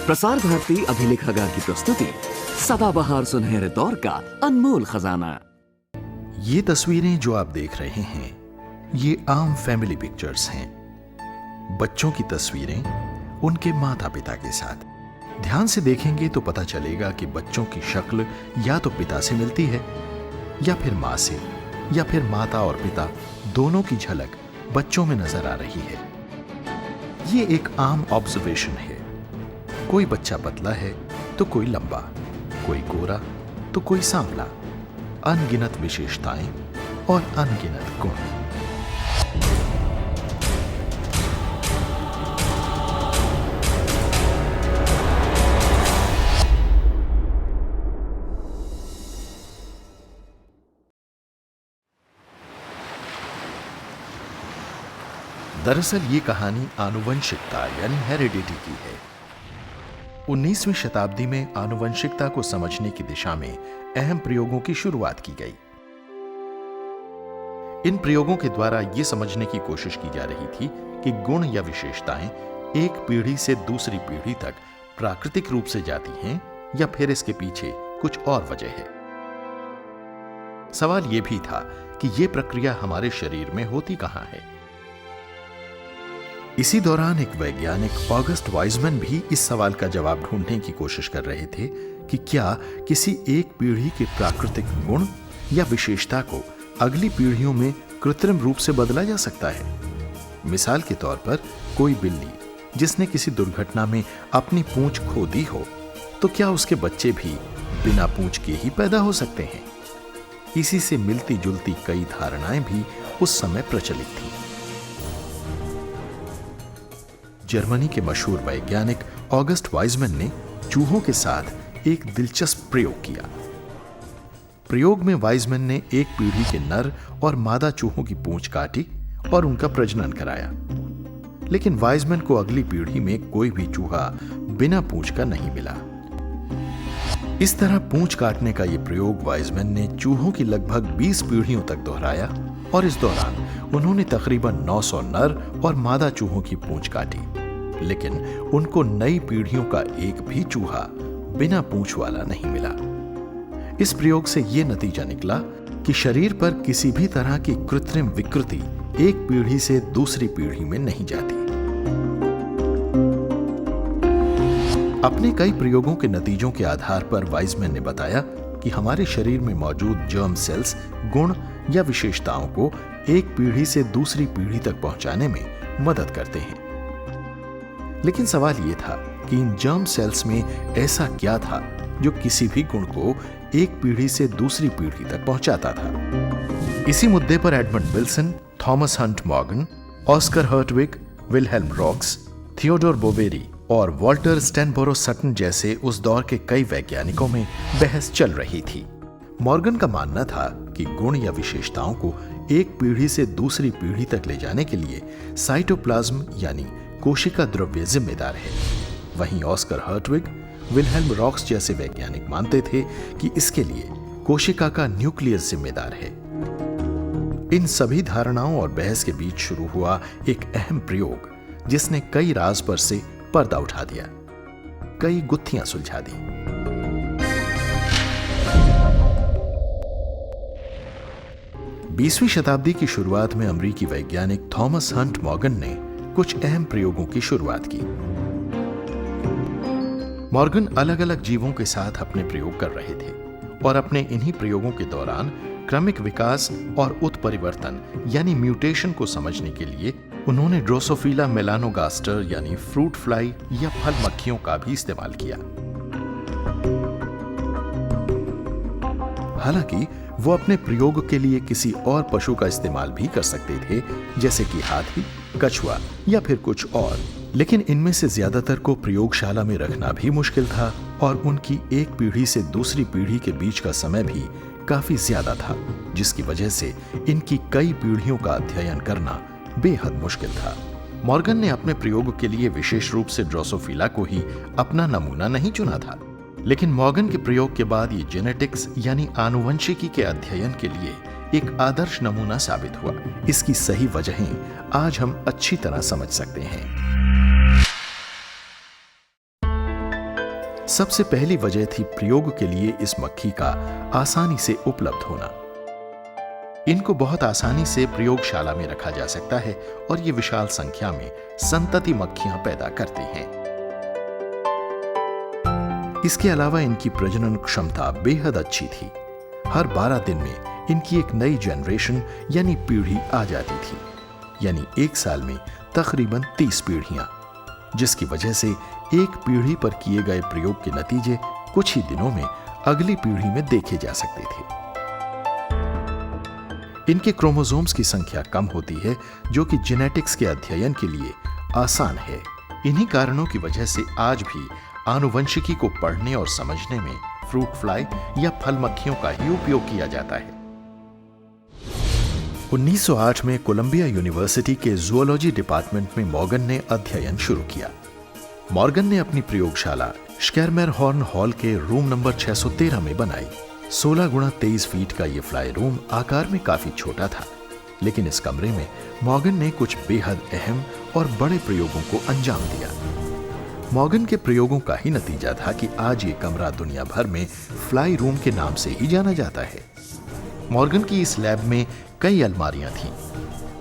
प्रसार भारती अभिलेखागार की प्रस्तुति सदाबहार सुनहरे दौर का अनमोल खजाना। ये तस्वीरें जो आप देख रहे हैं ये आम फैमिली पिक्चर्स हैं। बच्चों की तस्वीरें उनके माता पिता के साथ। ध्यान से देखेंगे तो पता चलेगा कि बच्चों की शक्ल या तो पिता से मिलती है या फिर माँ से, या फिर माता और पिता दोनों की झलक बच्चों में नजर आ रही है। ये एक आम ऑब्जर्वेशन है। कोई बच्चा पतला है तो कोई लंबा, कोई गोरा तो कोई सांवला। अनगिनत विशेषताएं और अनगिनत गुण। दरअसल ये कहानी आनुवंशिकता यानी हेरिडिटी की है। 19वीं शताब्दी में आनुवंशिकता को समझने की दिशा में अहम प्रयोगों की शुरुआत की गई। इन प्रयोगों के द्वारा यह समझने की कोशिश की जा रही थी कि गुण या विशेषताएं एक पीढ़ी से दूसरी पीढ़ी तक प्राकृतिक रूप से जाती हैं या फिर इसके पीछे कुछ और वजह है। सवाल यह भी था कि यह प्रक्रिया हमारे शरीर में होती कहां है। इसी दौरान एक वैज्ञानिक ऑगस्ट वाइजमैन भी इस सवाल का जवाब ढूंढने की कोशिश कर रहे थे कि क्या किसी एक पीढ़ी के प्राकृतिक गुण या विशेषता को अगली पीढ़ियों में कृत्रिम रूप से बदला जा सकता है। मिसाल के तौर पर कोई बिल्ली जिसने किसी दुर्घटना में अपनी पूंछ खो दी हो, तो क्या उसके बच्चे भी बिना पूंछ के ही पैदा हो सकते हैं। इसी से मिलती जुलती कई धारणाएं भी उस समय प्रचलित थी। जर्मनी के मशहूर वैज्ञानिक ऑगस्ट वाइजमैन ने चूहों के साथ एक दिलचस्प प्रयोग किया। प्रयोग में वाइजमैन ने एक पीढ़ी के नर और मादा चूहों की पूंछ काटी और उनका प्रजनन कराया, लेकिन वाइजमैन को अगली पीढ़ी में कोई भी चूहा बिना पूंछ का नहीं मिला। इस तरह पूंछ काटने का यह प्रयोग वाइजमैन ने चूहों की लगभग 20 पीढ़ियों तक दोहराया और इस दौरान उन्होंने तकरीबन 900 नर और मादा चूहों की पूंछ काटी, लेकिन उनको नई पीढ़ियों का एक भी चूहा बिना पूंछ वाला नहीं मिला। इस प्रयोग से यह नतीजा निकला कि शरीर पर किसी भी तरह की कृत्रिम विकृति एक पीढ़ी से दूसरी पीढ़ी में नहीं जाती। अपने कई प्रयोगों के नतीजों के आधार पर वाइजमैन ने बताया कि हमारे शरीर में मौजूद जर्म सेल्स गुण या विशेषताओं को एक पीढ़ी से दूसरी पीढ़ी तक पहुंचाने में मदद करते हैं। लेकिन सवाल यह था कि इन जर्म सेल्स में ऐसा क्या था जो किसी भी गुण को एक पीढ़ी से दूसरी पीढ़ी तक पहुंचाता था। इसी मुद्दे पर Edmund Wilson, Thomas Hunt Morgan, Oscar Hertwig, Wilhelm Roux, Theodor Boveri और वॉल्टर स्टैनबोरो सटन जैसे उस दौर के कई वैज्ञानिकों में बहस चल रही थी। मॉर्गन का मानना था कि गुण या विशेषताओं को एक पीढ़ी से दूसरी पीढ़ी तक ले जाने के लिए साइटोप्लाज्म यानी कोशिका द्रव्य जिम्मेदार है। वहीं ऑस्कर हर्टविग, विलहेल्म रॉक्स जैसे वैज्ञानिक मानते थे कि इसके लिए कोशिका का न्यूक्लियस जिम्मेदार है। इन सभी धारणाओं और बहस के बीच शुरू हुआ एक अहम प्रयोग जिसने कई राज पर से पर्दा उठा दिया, कई गुत्थियां सुलझा दी। बीसवीं शताब्दी की शुरुआत में अमेरिकी वैज्ञानिक थॉमस हंट मॉर्गन ने कुछ अहम प्रयोगों की शुरुआत की। मॉर्गन अलग अलग जीवों के साथ अपने प्रयोग कर रहे थे और अपने इन्हीं प्रयोगों के दौरान क्रमिक विकास और उत्परिवर्तन यानी म्यूटेशन को समझने के लिए उन्होंने ड्रोसोफिला मेलानोगास्टर यानी फ्रूट फ्लाई या फल मक्खियों का भी इस्तेमाल किया। हालांकि वो अपने प्रयोग के लिए किसी और पशु का इस्तेमाल भी कर सकते थे, जैसे कि हाथी, कछुआ या फिर कुछ और, लेकिन इनमें से ज्यादातर को प्रयोगशाला में रखना भी मुश्किल था और उनकी एक पीढ़ी से दूसरी पीढ़ी के बीच का समय भी काफी ज्यादा था, जिसकी वजह से इनकी कई पीढ़ियों का अध्ययन करना बेहद मुश्किल था। मॉर्गन ने अपने प्रयोग के लिए विशेष रूप से ड्रोसोफिला को ही अपना नमूना नहीं चुना था, लेकिन मॉर्गन के प्रयोग के बाद ये जेनेटिक्स यानी आनुवंशिकी के अध्ययन के लिए एक आदर्श नमूना साबित हुआ। इसकी सही वजहें आज हम अच्छी तरह समझ सकते हैं। सबसे पहली वजह थी प्रयोग के लिए इस मक्खी का आसानी से उपलब्ध होना। इनको बहुत आसानी से प्रयोगशाला में रखा जा सकता है और ये विशाल संख्या में संतति मक्खियां पैदा करते हैं। इसके अलावा इनकी प्रजनन क्षमता बेहद अच्छी थी। हर 12 दिन में इनकी एक नई जनरेशन यानी पीढ़ी आ जाती थी, यानी एक साल में तकरीबन 30 पीढ़ियां, जिसकी वजह से एक पीढ़ी पर किए गए प्रयोग के नतीजे कुछ ही दिनों में अगली पीढ़ी में देखे जा सकते थे। इनके क्रोमोसोम्स की संख्या कम होती है, जो कि जेनेटिक्स के अध्ययन के लिए आसान है। इन्हीं कारणों की वजह से आज भी आनुवंशिकी को पढ़ने और समझने में फ्रूट फ्लाई या फल मक्खियों का ही उपयोग किया जाता है। 1908 में कोलंबिया यूनिवर्सिटी के जूलॉजी डिपार्टमेंट में मॉर्गन ने अध्ययन शुरू किया। मॉर्गन ने अपनी प्रयोगशाला स्कैरमेरहॉर्न हॉल के रूम नंबर 613 में बनाई। 16 गुणा 23 फीट का यह फ्लाई रूम आकार में काफी छोटा था, लेकिन इस कमरे में मॉर्गन ने कुछ बेहद अहम और बड़े प्रयोगों को अंजाम दिया। मॉर्गन के प्रयोगों का ही नतीजा था कि आज ये कमरा दुनिया भर में फ्लाई रूम के नाम से ही जाना जाता है। मॉर्गन की इस लैब में कई अलमारियां थीं।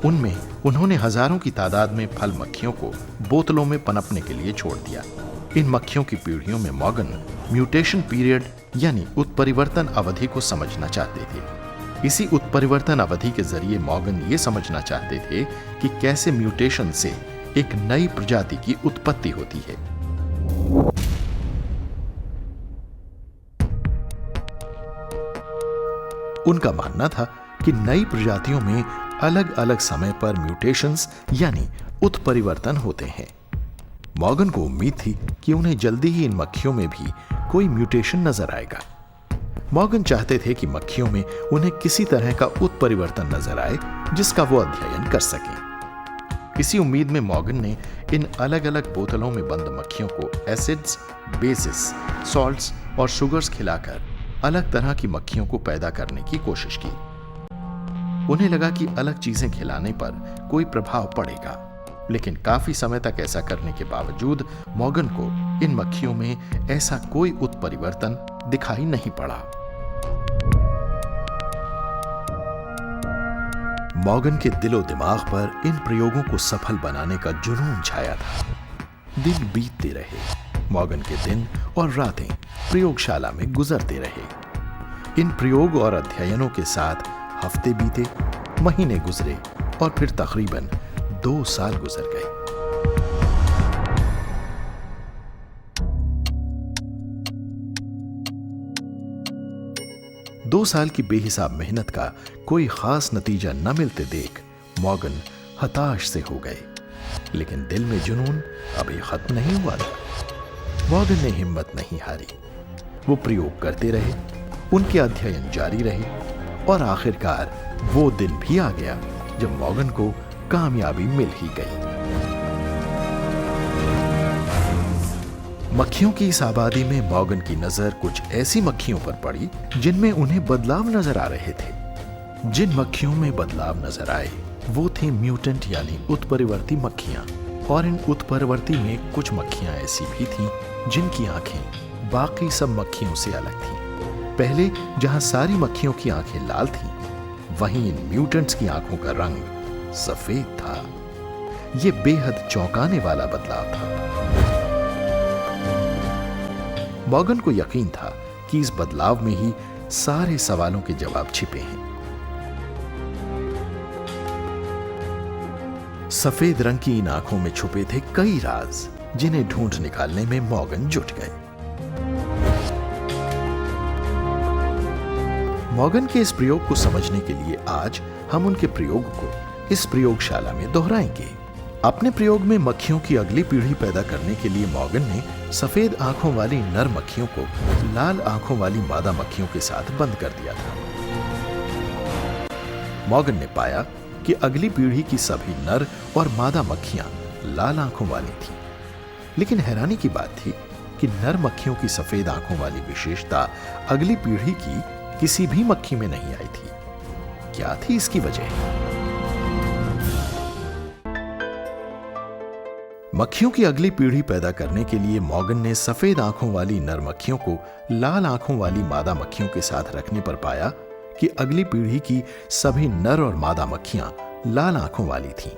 उनमें उन्होंने हजारों की तादाद में फल मक्खियों को बोतलों में पनपने के लिए छोड़ दिया। इन मक्खियों की पीढ़ियों में मॉर्गन म्यूटेशन पीरियड यानी उत्परिवर्तन अवधि को समझना चाहते थे। इसी उत्परिवर्तन अवधि के जरिए मॉर्गन ये समझना चाहते थे कि कैसे म्यूटेशन से एक नई प्रजाति की उत्पत्ति होती है। उनका मानना था कि नई प्रजातियों में अलग अलग समय पर म्यूटेशंस यानी उत्परिवर्तन होते हैं। मॉर्गन को उम्मीद थी कि उन्हें जल्दी ही इन मक्खियों में भी कोई म्यूटेशन नजर आएगा। मॉर्गन चाहते थे कि मक्खियों में उन्हें किसी तरह का उत्परिवर्तन नजर आए जिसका वो अध्ययन कर सकें। इसी उम्मीद में मॉर्गन ने इन अलग अलग बोतलों में बंद मक्खियों को एसिड्स, बेसिस, सॉल्ट्स और शुगर्स खिलाकर अलग तरह की मक्खियों को पैदा करने की कोशिश की। उन्हें लगा कि अलग चीजें खिलाने पर कोई प्रभाव पड़ेगा, लेकिन काफी समय तक ऐसा करने के बावजूद मॉर्गन को इन मक्खियों में ऐसा कोई उत्परिवर्तन दिखाई नहीं पड़ा। मॉर्गन के दिलो दिमाग पर इन प्रयोगों को सफल बनाने का जुनून छाया था। दिन बीतते रहे, मॉर्गन के दिन और रातें प्रयोगशाला में गुजरते रहे। इन प्रयोग और अध्ययनों के साथ हफ्ते बीते, महीने गुजरे और फिर तकरीबन 2 साल गुजर गए। दो साल की बेहिसाब मेहनत का कोई खास नतीजा न मिलते देख मॉर्गन हताश से हो गए, लेकिन दिल में जुनून अभी खत्म नहीं हुआ था। मॉर्गन ने हिम्मत नहीं हारी। वो प्रयोग करते रहे, उनके अध्ययन जारी रहे और आखिरकार वो दिन भी आ गया जब मॉर्गन को कामयाबी मिल ही गई। मक्खियों की इस आबादी में मॉर्गन की नजर कुछ ऐसी मक्खियों पर पड़ी जिनमें उन्हें बदलाव नजर आ रहे थे। जिन मक्खियों में बदलाव नजर आए वो थे म्यूटेंट यानी उत्परिवर्ती मक्खियां, और इन उत्परिवर्ती में कुछ मक्खियां ऐसी भी थीं जिनकी आंखें बाकी सब मक्खियों से अलग थीं। पहले जहां सारी मक्खियों की आंखें लाल थीं, वहीं इन म्यूटेंट्स की आंखों का रंग सफेद था। यह बेहद चौंकाने वाला बदलाव था। मॉर्गन को यकीन था कि इस बदलाव में ही सारे सवालों के जवाब छिपे हैं। सफेद रंग की इन आंखों में छुपे थे कई राज, जिन्हें ढूंढ निकालने में मॉर्गन जुट गए। मॉर्गन के इस प्रयोग को समझने के लिए आज हम उनके प्रयोग को इस प्रयोगशाला में दोहराएंगे। अपने प्रयोग में मक्खियों की अगली पीढ़ी पैदा करने के लिए मॉर्गन ने सफेद आंखों वाली नर मक्खियों को लाल आंखों वाली मादा मक्खियों के साथ बंद कर दिया था। मॉर्गन ने पाया कि अगली पीढ़ी की सभी नर और मादा मक्खियां लाल आंखों वाली थीं। लेकिन हैरानी की बात थी कि नर मक्खियों की सफेद आंखों वाली विशेषता अगली पीढ़ी की किसी भी मक्खी में नहीं आई थी। क्या थी इसकी वजह? मक्खियों की अगली पीढ़ी पैदा करने के लिए मॉर्गन ने सफेद आंखों वाली नर मक्खियों को लाल आंखों वाली मादा मक्खियों के साथ रखने पर पाया कि अगली पीढ़ी की सभी नर और मादा मक्खियां लाल आंखों वाली थीं।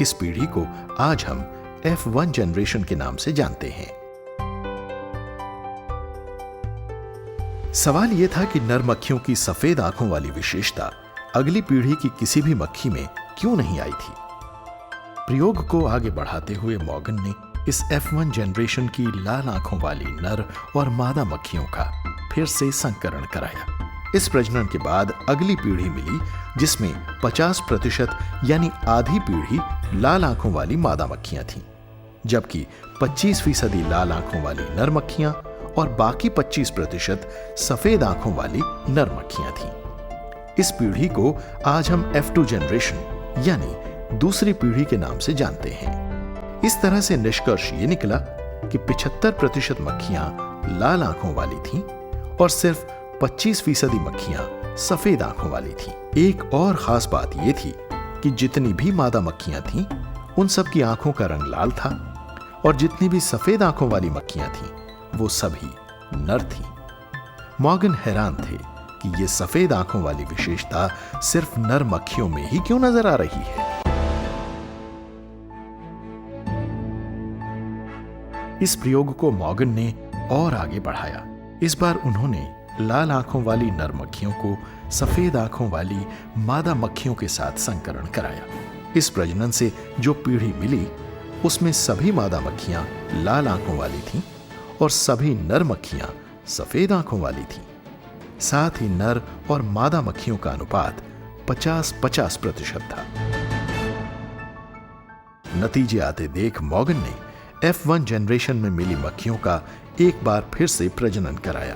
इस पीढ़ी को आज हम F1 जनरेशन के नाम से जानते हैं। सवाल यह था कि नर मक्खियों की सफेद आंखों वाली विशेषता अगली पीढ़ी की किसी भी मक्खी में क्यों नहीं आई थी। प्रयोग को आगे बढ़ाते हुए मॉर्गन ने इस F1 जनरेशन की लाल आंखों वाली नर और मादा मक्खियों का फिर से संकरण कराया। इस प्रजनन के बाद अगली पीढ़ी मिली जिसमें 50% यानी आधी पीढ़ी लाल आंखों वाली मादा मक्खियां थीं, जबकि 25% लाल आंखों वाली नर मक्खियां और बाकी 25% सफेद आंखों वाली नर मक्खियां थीं। इस पीढ़ी को आज हम F2 जनरेशन यानी दूसरी पीढ़ी के नाम से जानते हैं। इस तरह से निष्कर्ष ये निकला कि 75% मक्खियां लाल आंखों वाली थीं और सिर्फ 25% मक्खियां सफेद आंखों वाली थीं। एक और खास बात यह थी कि जितनी भी मादा मक्खियां थीं, उन सब की आंखों का रंग लाल था और जितनी भी सफेद आंखों वाली मक्खियां थीं, वो सभी नर थीं। मॉर्गन हैरान थे कि ये सफेद आंखों वाली विशेषता सिर्फ नर मक्खियों में ही क्यों नजर आ रही है। इस प्रयोग को मॉर्गन ने और आगे बढ़ाया। इस बार उन्होंने लाल आंखों वाली नर मक्खियों को सफेद आंखों वाली मादा मक्खियों के साथ संकरण कराया। इस प्रजनन से जो पीढ़ी मिली उसमें सभी मादा मक्खियां लाल आंखों वाली थीं और सभी नर मक्खियां सफेद आंखों वाली थीं। साथ ही नर और मादा मक्खियों का अनुपात 50-50% था। नतीजे आते देख मॉर्गन ने F1 जनरेशन में मिली मक्खियों का एक बार फिर से प्रजनन कराया।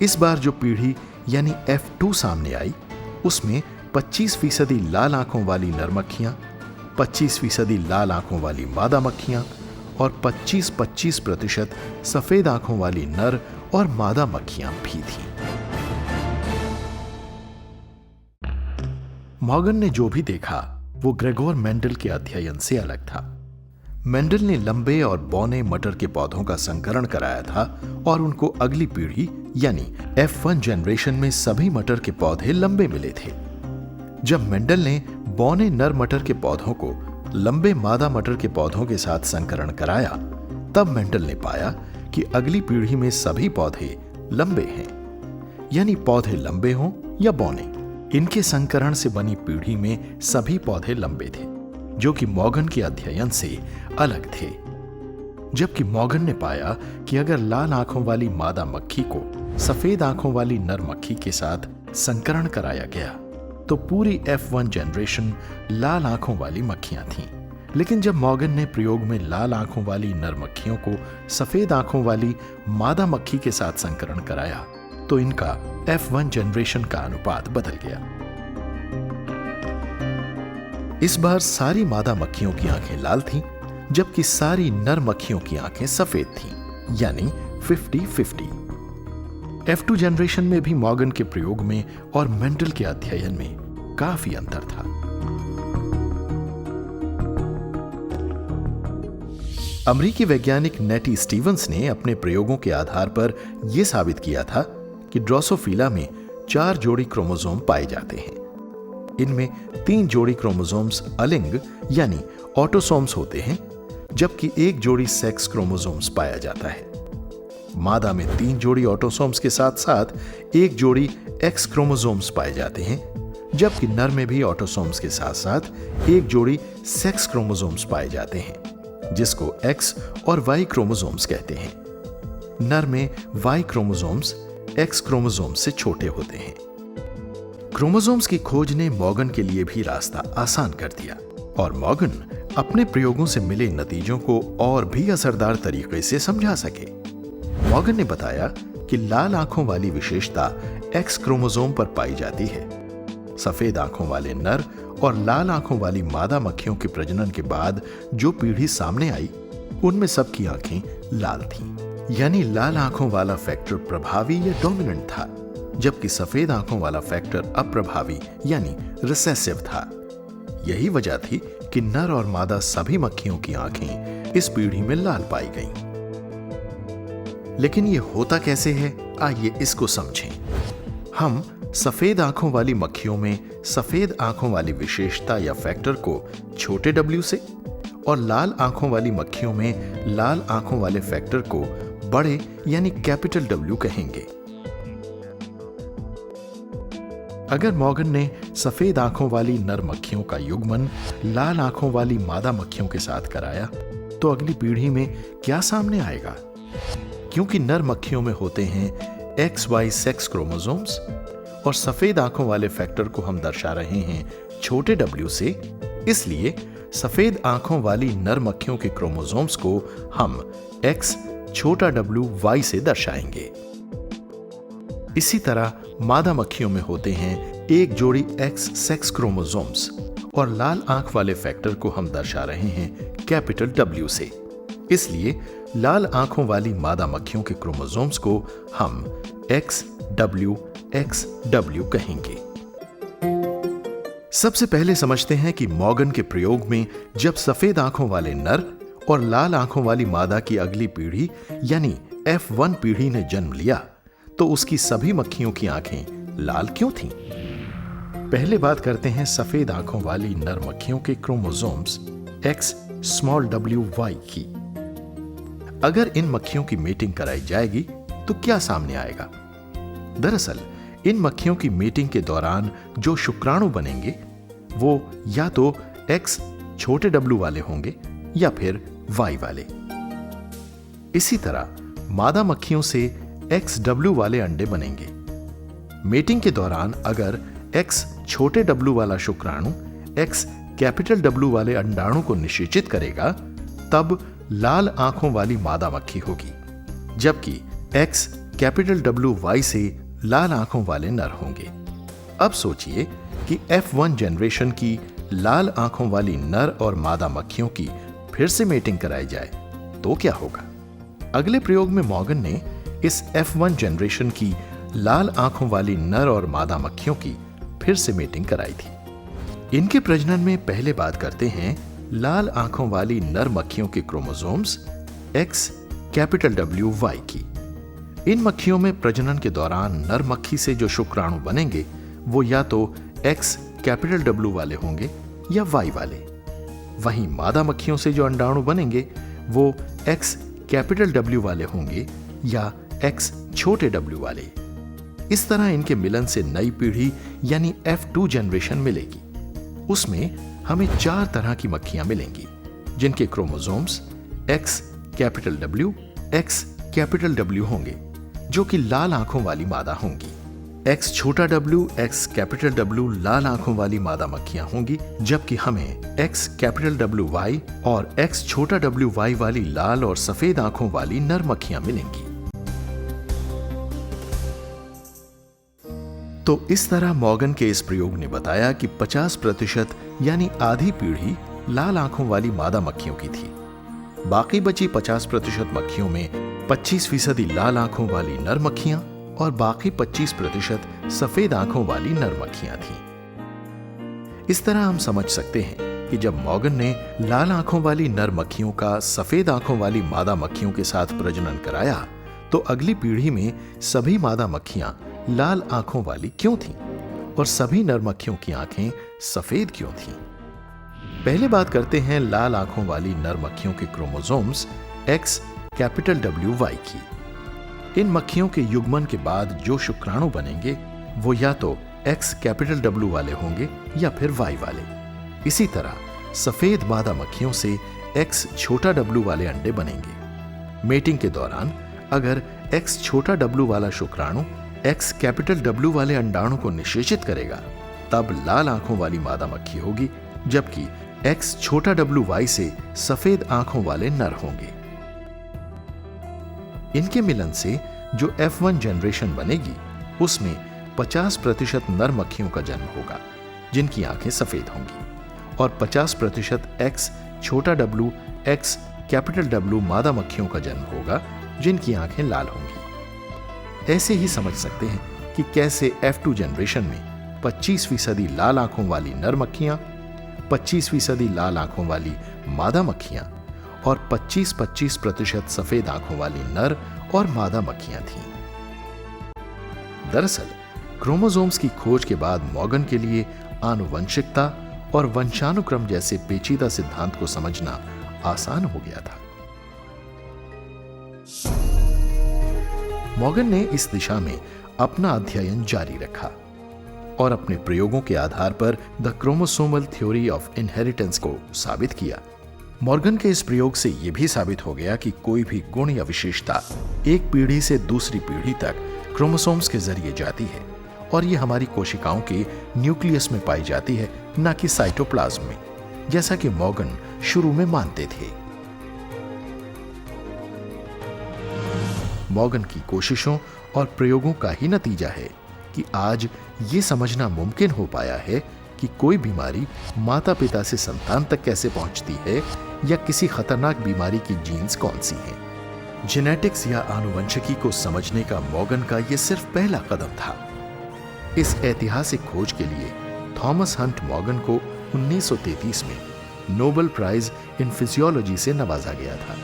इस बार जो पीढ़ी यानी F2 सामने आई उसमें 25% लाल आंखों वाली नर मक्खियां, 25% लाल आंखों वाली मादा मक्खियां और 25% सफेद आंखों वाली नर और मादा मक्खियां भी थीं। मॉर्गन ने जो भी देखा वो ग्रेगोर मेंडल के अध्ययन से अलग था। मेंडल ने लंबे और बौने मटर के पौधों का संकरण कराया था और उनको अगली पीढ़ी यानी F1 जनरेशन में सभी मटर के पौधे लंबे मिले थे। जब मेंडल ने बौने नर मटर के पौधों को लंबे मादा मटर के पौधों के साथ संकरण कराया, तब मेंडल ने पाया कि अगली पीढ़ी में सभी पौधे लंबे हैं, यानी पौधे लंबे हों या बौने, इनके संकरण से बनी पीढ़ी में सभी पौधे लंबे थे, जो कि मॉर्गन के अध्ययन से अलग थे। जबकि मॉर्गन ने पाया कि अगर लाल आंखों वाली मादा मक्खी को सफेद आंखों वाली नर मक्खी के साथ संकरण कराया गया तो पूरी F1 जनरेशन लाल आंखों वाली मक्खियां थीं। लेकिन जब मॉर्गन ने प्रयोग में लाल आंखों वाली नर मक्खियों को सफेद आंखों वाली मादा मक्खी के साथ संकरण कराया तो इनका F1 जनरेशन का अनुपात बदल गया। इस बार सारी मादा मक्खियों की आंखें लाल थीं, जबकि सारी नर मक्खियों की आंखें सफेद थीं, यानी 50-50। F2 जनरेशन में भी मॉर्गन के प्रयोग में और मेंडल के अध्ययन में काफी अंतर था। अमेरिकी वैज्ञानिक नेटी स्टीवंस ने अपने प्रयोगों के आधार पर यह साबित किया था कि ड्रोसोफिला में 4 जोड़ी क्रोमोसोम पाए जाते हैं। इनमें 3 जोड़ी क्रोमोसोम्स अलिंग यानी ऑटोसोम्स होते हैं, जबकि 1 जोड़ी सेक्स क्रोमोसोम्स पाया जाता है। मादा में 3 जोड़ी ऑटोसोम्स के साथ साथ 1 जोड़ी एक्स क्रोमोसोम्स पाए जाते हैं, जबकि नर में भी ऑटोसोम्स के साथ साथ 1 जोड़ी सेक्स क्रोमोसोम्स पाए जाते हैं, जिसको एक्स और वाई क्रोमोसोम्स कहते हैं। नर में वाई क्रोमोसोम्स एक्स क्रोमोसोम्स से छोटे होते हैं। क्रोमोसोम्स की खोज ने मॉर्गन के लिए भी रास्ता आसान कर दिया और मॉर्गन अपने प्रयोगों से मिले नतीजों को और भी असरदार तरीके से समझा सके। मॉर्गन ने बताया कि लाल आंखों वाली विशेषता एक्स क्रोमोसोम पर पाई जाती है। सफेद आंखों वाले नर और लाल आंखों वाली मादा मक्खियों के प्रजनन के बाद जो पीढ़ी सामने आई उनमें सबकी आंखें लाल थीं, यानी लाल आंखों वाला फैक्टर प्रभावी या डोमिनेंट था, जबकि सफेद आंखों वाला फैक्टर अप्रभावी यानी रिसेसिव था। यही वजह थी कि नर और मादा सभी मक्खियों की आंखें इस पीढ़ी में लाल पाई गईं। लेकिन ये होता कैसे है, आइए इसको समझें। हम सफेद आंखों वाली मक्खियों में सफेद आंखों वाली विशेषता या फैक्टर को छोटे w से और लाल आंखों वाली मक्खियों में लाल आंखों वाले फैक्टर को बड़े यानी कैपिटल W कहेंगे। अगर मॉर्गन ने सफेद आंखों वाली नर मक्खियों का युग्मन लाल आंखों वाली मादा मक्खियों के साथ कराया तो अगली पीढ़ी में क्या सामने आएगा? क्योंकि नर मक्खियों में होते हैं XY सेक्स क्रोमोसोम्स और सफेद आंखों वाले फैक्टर को हम दर्शा रहे हैं छोटे w से, इसलिए सफेद आंखों वाली नर मक्खियों के क्रोमोसोम्स को हम X छोटा w Y से दर्शाएंगे। इसी तरह मादा मक्खियों में होते हैं एक जोड़ी X सेक्स क्रोमोसोम्स और लाल आंख वाले फैक्टर को हम दर्शा रहे हैं कैपिटल W से, इसलिए लाल आंखों वाली मादा मक्खियों के क्रोमोसोम्स को हम XW कहेंगे। सबसे पहले समझते हैं कि मॉर्गन के प्रयोग में जब सफेद आंखों वाले नर और लाल आंखों वाली मादा की अगली पीढ़ी यानी F1 पीढ़ी ने जन्म लिया तो उसकी सभी मक्खियों की आंखें लाल क्यों थीं? पहले बात करते हैं सफेद आंखों वाली नर मक्खियों के क्रोमोसोम्स XWY की। अगर इन मक्खियों की मेटिंग कराई जाएगी तो क्या सामने आएगा? दरअसल इन मक्खियों की मेटिंग के दौरान जो शुक्राणु बनेंगे वो या तो X छोटे w वाले होंगे या फिर Y वाले। इसी तरह मादा मक्खियों से XW वाले अंडे बनेंगे। मेटिंग के दौरान अगर X छोटे w वाला शुक्राणु X कैपिटल W वाले अंडाणु को निषेचित करेगा तब लाल आंखों वाली मादा मक्खी होगी, जबकि X कैपिटल W Y से लाल आंखों वाले नर होंगे। अब सोचिए कि F1 जनरेशन की लाल आंखों वाली नर और मादा मक्खियों की फिर से मेटिंग कराई जाए तो क्या होगा? अगले प्रयोग में मॉर्गन ने इस F1 जनरेशन की लाल आंखों वाली नर और मादा मक्खियों की फिर से मेटिंग कराई थी। इनके प्रजनन में पहले बात करते हैं लाल आंखों वाली नर मक्खियों के chromosomes X capital W Y की। इन मक्खियों में प्रजनन के दौरान नर मक्खी से जो शुक्राणु बनेंगे वो या तो X कैपिटल W वाले होंगे या Y वाले। वहीं मादा मक्खियों से जो अंडाणु बनेंगे वो X कैपिटल W वाले होंगे या X छोटे w वाले। इस तरह इनके मिलन से नई पीढ़ी यानी F2 जनरेशन मिलेगी। उसमें हमें 4 तरह की मक्खियां मिलेंगी जिनके chromosomes X capital W X capital W होंगे जो कि लाल आंखों वाली मादा होंगी। X छोटा w X कैपिटल W लाल आंखों वाली मादा मक्खियां होंगी, जबकि हमें X कैपिटल W Y और X छोटा w Y वाली लाल और सफेद आंखों वाली नर मक्खियां मिलेंगी। तो इस तरह मॉर्गन के इस प्रयोग ने बताया कि 50% यानी आधी पीढ़ी लाल आंखों वाली मादा मक्खियों की थी। बाकी बची 50% मक्खियों में 25% लाल आंखों वाली नर मक्खियां और बाकी 25% सफेद आंखों वाली नर मक्खियां थीं। इस तरह हम समझ सकते हैं कि जब मॉर्गन ने लाल आंखों वाली नर मक्खियों का सफेद आंखों वाली मादा मक्खियों के साथ प्रजनन कराया तो अगली पीढ़ी में सभी मादा मक्खियां लाल आंखों वाली क्यों थीं और सभी नर मक्खियों की आंखें सफेद क्यों थीं? पहले बात करते हैं लाल आंखों वाली नर मक्खियों के chromosomes X capital W Y की। इन मक्खियों के युग्मन के बाद जो शुक्राणु बनेंगे वो या तो X कैपिटल W वाले होंगे या फिर Y वाले। इसी तरह सफेद मादा मक्खियों से X छोटा w वाले अंडे बनेंगे। मेटिंग के दौरान अगर X छोटा w वाला शुक्राणु X कैपिटल W वाले अंडाणु को निषेचित करेगा तब लाल आंखों वाली मादा मक्खी होगी, जबकि X छोटा w Y से सफेद आंखों वाले नर होंगे। इनके मिलन से जो F1 जनरेशन बनेगी उसमें 50% नर मक्खियों का जन्म होगा जिनकी आंखें सफेद होंगी और 50% X छोटा w X कैपिटल W मादा मक्खियों का जन्म होगा जिनकी आंखें लाल होंगी। ऐसे ही समझ सकते हैं कि कैसे F2 जनरेशन में 25% लाल आंखों वाली नर मक्खियां 25% लाल आंखों वाली मादा मक्खियां और 25-25% सफेद आंखों वाली नर और मादा मक्खियां थीं। दरअसल क्रोमोसोम्स की खोज के बाद मॉर्गन के लिए आनुवंशिकता और वंशानुक्रम जैसे पेचीदा सिद्धांत को समझना आसान हो गया था। मॉर्गन ने इस दिशा में अपना अध्ययन जारी रखा और अपने प्रयोगों के आधार पर the chromosomal theory of inheritance को साबित किया। मॉर्गन के इस प्रयोग से यह भी साबित हो गया कि कोई भी गुण या विशेषता एक पीढ़ी से दूसरी पीढ़ी तक क्रोमोसोम्स के जरिए जाती है और ये हमारी कोशिकाओं के न्यूक्लियस में पाई जाती है, न कि साइटोप्लाज्म में, जैसा कि मॉर्गन शुरू में मानते थे। मॉर्गन की कोशिशों और प्रयोगों का ही नतीजा है कि आज ये समझना मुमकिन हो पाया है कि कोई बीमारी माता पिता से संतान तक कैसे पहुंचती है या किसी खतरनाक बीमारी की जीन्स कौन सी हैं। जेनेटिक्स या आनुवंशिकी को समझने का मॉर्गन का यह सिर्फ पहला कदम था। इस ऐतिहासिक खोज के लिए थॉमस हंट मॉर्गन को 1933 में नोबेल प्राइज इन फिजियोलॉजी से नवाजा गया था।